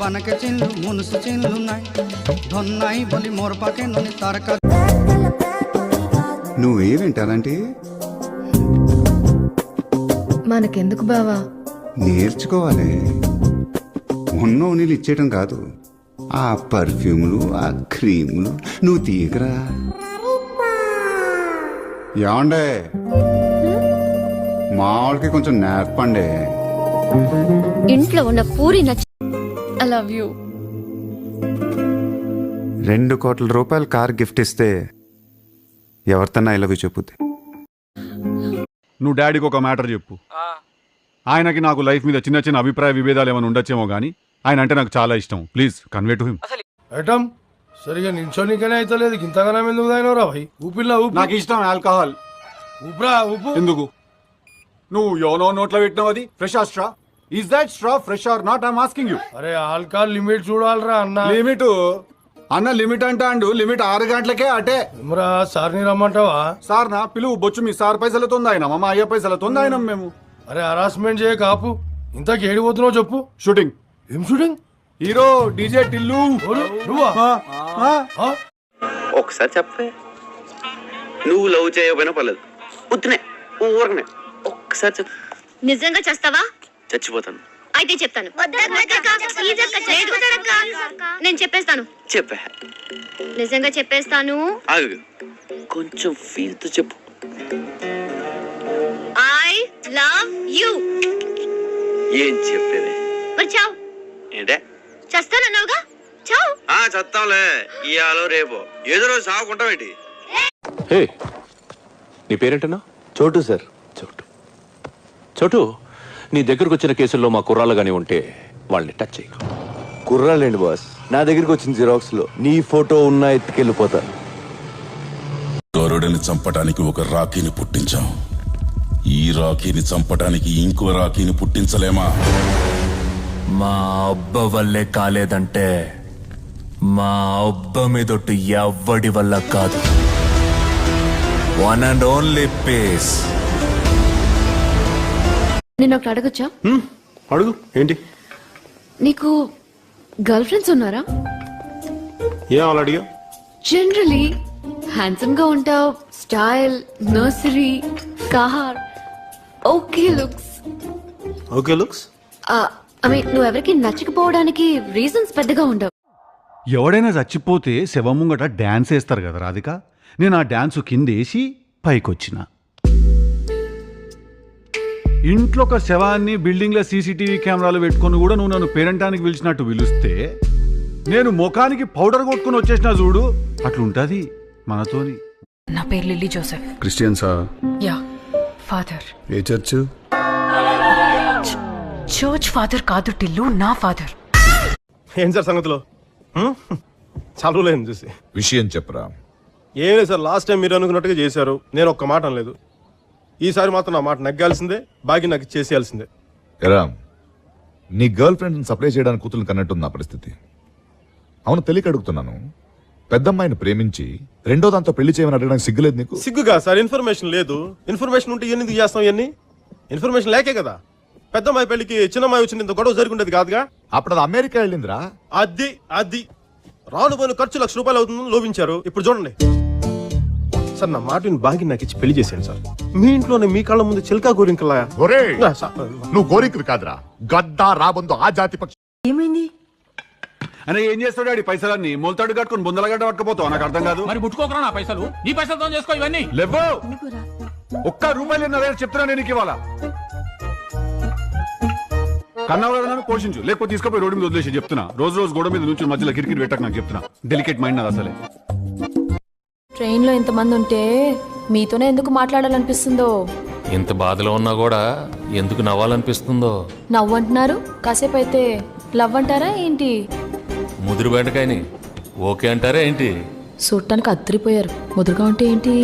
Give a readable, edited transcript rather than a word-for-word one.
বানাকে চিনলু মনুষ্য চিনলু নাই ধন্যাই বলি মোর পাকে ননি তারকা నువ్వేమేంటి అలాంటి మనకెందుకు బావా? నేర్చుకోవాలి. ఉన్నో నీళ్ళు ఇచ్చేయటం కాదు, ఆ పర్ఫ్యూములు ఆ క్రీములు నువ్వు తీయకరా. ఏమండే మా వాళ్ళకి కొంచెం నేర్పండి. ఇంట్లో ఉన్న పూరి ఐ లవ్ యూ. 2 కోట్ల రూపాయలు కార్ గిఫ్ట్ ఇస్తే ఎవరితన్నా ఐ లవ్ యూ చెప్పుద్ది. నువ్వు డాడీకి ఒక మ్యాటర్ చెప్పు. ఆయనకి నాకు లైఫ్ మీద చిన్న చిన్న అభిప్రాయ విభేదాలు ఏమైనా ఉండొచ్చేమో కానీ ఆయన అంటే నాకు చాలా ఇష్టం. Please convey to him. Item సరిగా నించోనికనే అయితే లేదు, ఇంతగానం ఎందుకు తాగినవరా భయ్? ఊపిల్లా ఊపి. నాకు ఇష్టం ఆల్కహాల్. ఊపిరా ఊపు. ఎందుకు నువ్వు యోనో నోట్లో పెట్టినావు? అది ఫ్రెష్ ఆ straw? Is that straw fresh are not? I'm asking you. అరే ఆల్కహాల్ లిమిట్ చూడాలరా అన్న. లిమిట్ అన్న లిమిట్ అంటాండు. లిమిట్ 6 గంటలకే అటే. ఏమరా సార్ని రమ్మంటావా? సార్ నా పిలువు బొచ్చు. మీ సార్ పైసలతో ఆయన మా అయ్య పైసలతో ఆయన మేము. అరే హరాస్మెంట్ చేయ కాపు. ఇంతకి ఏడిపోతున్నావు చెప్పు. షూటింగ్. ఏం షూటింగ్? Hero DJ Tillu. నువ్వా? ఒకసారి చెప్పే. నువ్వు లవ్ చేయకపోయినా పర్లేదు, ఉత్తినే ఊరకనే ఒక్కసారి చెప్పు. నిజంగా చేస్తావా? చచ్చిపోతాను. అయితే చెప్తాను. నేను చెప్పేస్తాను. చెప్పే. నిజంగా చెప్పేస్తాను. ఆగు, కొంచెం ఫీల్ తో చెప్పు. I love you. ఏం చెప్పేది? మరి చావు. ఏంటే? చేస్తానన్నావుగా, చావు. చస్తాంలే, ఇయాలో రేపు ఏదో రోజు సాగుకుంటామేంటి? హే, నీ పేరేంటన్నా? చోటు సార్. చోటు, నీ దగ్గరకు వచ్చిన కేసుల్లో మా కుర్రాళ్ళు గానీ ఉంటే వాళ్ళని టచ్ చేయకు. కుర్రాలేండి బాస్, నా దగ్గరికి వచ్చిన జిరాక్స్ లో నీ ఫోటో ఉన్నా ఎత్తుకెళ్ళిపోతాను. గరుడిని చంపటానికి ఒక రాఖీని పుట్టించాం. ఈ రాఖీని చంపటానికి ఇంకో రాఖీని పుట్టించలేమా? మా అబ్బ వల్లే కాలేదంటే మా అబ్బ మీదొట్టు ఎవ్వడి వల్ల కాదు. One and only pace. నేను ఒకటి అడగొచ్చా? అడుగు. ఏంటి? నీకు గర్ల్ ఫ్రెండ్స్ ఉన్నారా? ఏం అలా అడిగా? జనరలీ హ్యాండ్సమ్ గా ఉంటావు, style, nursery, car, okay looks. Okay looks? I mean నువ్వు ఎవరికి నచ్చకపోవడానికి రీజన్స్ పెద్దగా ఉండవు. ఎవడైనా చచ్చిపోతే శవం ముంగట డాన్స్ వేస్తారు కదా రాధిక. నేను ఆ డాన్స్ కిందేసి పైకొచ్చిన. ఇంట్లో ఒక శవాన్ని బిల్డింగ్లో సీసీటీవీ కెమెరాలు పెట్టుకుని కూడా నువ్వు నన్ను పేరంటానికి పిలిచినట్టు పిలిస్తే నేను ముఖానికి పౌడర్ కొట్టుకుని వచ్చేసిన చూడు. అట్లుంటది మనతోని. నా పేరు లిల్లీ జోసెఫ్. క్రిస్టియన్సా? యా. ఫాదర్. ఏ చర్చ్? చర్చ్ ఫాదర్ కాదు టిల్లు, నా ఫాదర్. ఏం సార్ సంగతిలో? చదువులేని చూసి విషయం చెప్పరా. ఏం లేదు సార్, లాస్ట్ టైం మీరు అనుకున్నట్టుగా చేశారు. నేను ఒక్క మాట అనలేదు. ఈసారి మాత్రం నా మాట నగ్గాల్సిందే, బాగి నాకు చేసేయాల్సిందే. ఎరా, నీ గర్ల్ ఫ్రెండ్ సప్లై చేయడానికి కూతురు కన్నట్టుంది నా పరిస్థితి. అవును, తెలియక అడుగుతున్నాను. పెద్దమ్మాయిని ప్రేమించి రెండో దాంతో పెళ్లి చేయమని అడగడానికి సిగ్గులేదు నీకు? సిగ్గుగా సార్? ఇన్ఫర్మేషన్ లేదు. ఇన్ఫర్మేషన్ ఉంటే ఎందుకు చేస్తాం? ఇవన్నీ ఇన్ఫర్మేషన్ లేకే కదా. పెద్దమ్మాయి పెళ్లికి చిన్నమ్మాయి వచ్చింది ఇంత గొడవ జరుగుండేది కాదుగా. అప్పుడు అది అమెరికా వెళ్ళిందిరా. అది రాను పోయిన ఖర్చు ₹1,00,000 అవుతుందని లోపించారు. ఇప్పుడు చూడండి సార్, నా మాటని బాగి నాకు ఇచ్చి పెళ్లి చేశాను సార్. మీ ఇంట్లోనే మీ కళ్ళ ముందు చిలకా గోరింకలా. నువ్వు గోరింకులు కాదురా, గద్దా రాబందు ఆ జాతి పక్షి. ఏమైంది? అని ఏం చేస్తాడు ఆడి పైసలన్నీ మొలతాడు కట్టుకుని బుందలగడ్డ పట్టుకుపోతావు? నాకు అర్థం కాదు. మరి ముట్టుకోకరా నా పైసలు. నీ పైసలతో చేసుకో ఇవన్నీ. లేవు. ₹1 చెప్తున్నా నేను ఇవాళ. కన్నవరాలను పోషించు, లేకపోతే తీసుకుపోయి రోడ్డు మీద వదిలేసి చెప్తున్నా. రోజు గోడ మీద నుంచి మధ్యలో కిరికిరి పెట్టక నాకు చెప్తున్నా. డెలికేట్ మైండ్ నాది అసలే. ట్రైన్ లో ఇంతమంది ఉంటే మీతోనే ఎందుకు మాట్లాడాలనిపిస్తుందో. ఇంత బాధలో ఉన్నా కూడా ఎందుకు నవ్వాలనిపిస్తుందో. నవ్వు అంటున్నారు, కాసేపు అయితే లవ్ అంటారా ఏంటి? ముదురు బెండకాయని ఓకే అంటారా ఏంటి? చూడటానికి అద్దరిపోయారు. ముదురుగా ఉంటే ఏంటి?